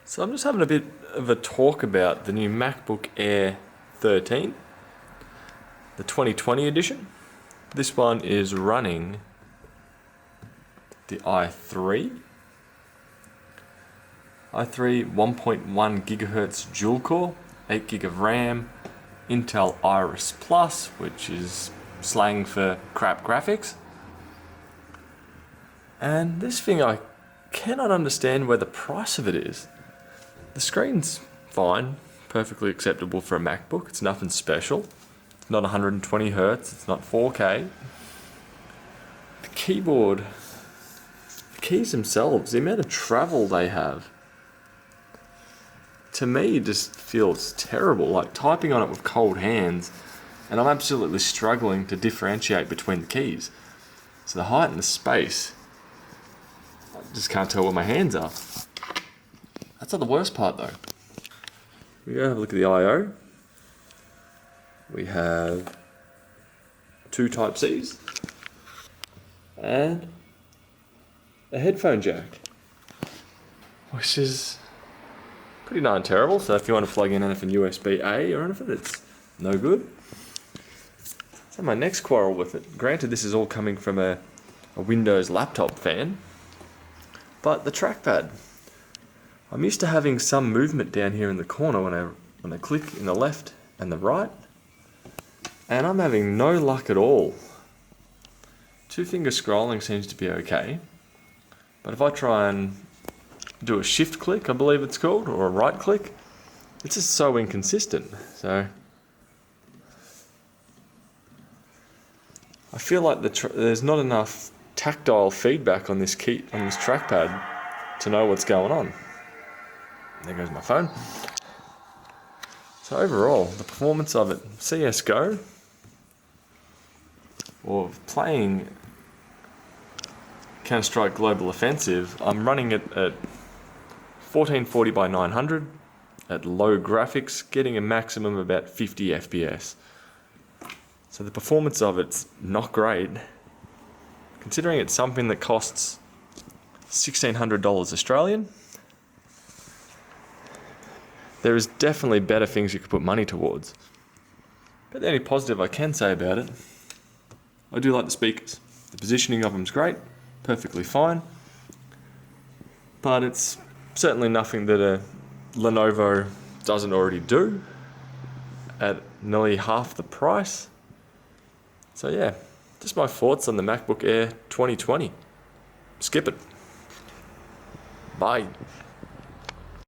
So I'm just having a bit of a talk about the new MacBook Air 13, the 2020 edition. This one is running the i3 1.1 gigahertz dual core, 8 gig of RAM, Intel Iris Plus, which is slang for crap graphics. And this thing, I cannot understand where the price of it is. The screen's fine, perfectly acceptable for a MacBook. It's nothing special. It's not 120 Hz, it's not 4K. The keyboard, the keys themselves, the amount of travel they have, to me just feels terrible, like typing on it with cold hands, and I'm absolutely struggling to differentiate between the keys. So the height and the space, I just can't tell where my hands are. That's not the worst part though. We go have a look at the I/O. We have two Type-Cs and a headphone jack, which is pretty darn terrible. So if you want to plug in anything USB-A or anything, it's no good. So my next quarrel with it, granted this is all coming from a Windows laptop fan, but the trackpad. I'm used to having some movement down here in the corner when I click in the left and the right, and I'm having no luck at all. Two finger scrolling seems to be okay, but if I try and do a shift click, I believe it's called, or a right click, it's just so inconsistent. So I feel like there's not enough tactile feedback on this trackpad to know what's going on. There goes my phone. So overall, the performance of it, CSGO, or playing Counter-Strike Global Offensive, I'm running it at 1440 by 900 at low graphics, getting a maximum of about 50 FPS. So the performance of it's not great, considering it's something that costs $1,600 Australian. There is definitely better things you could put money towards. But the only positive I can say about it, I do like the speakers. The positioning of them's great, perfectly fine, but it's certainly nothing that a Lenovo doesn't already do at nearly half the price. So yeah, just my thoughts on the MacBook Air 2020. Skip it. Bye.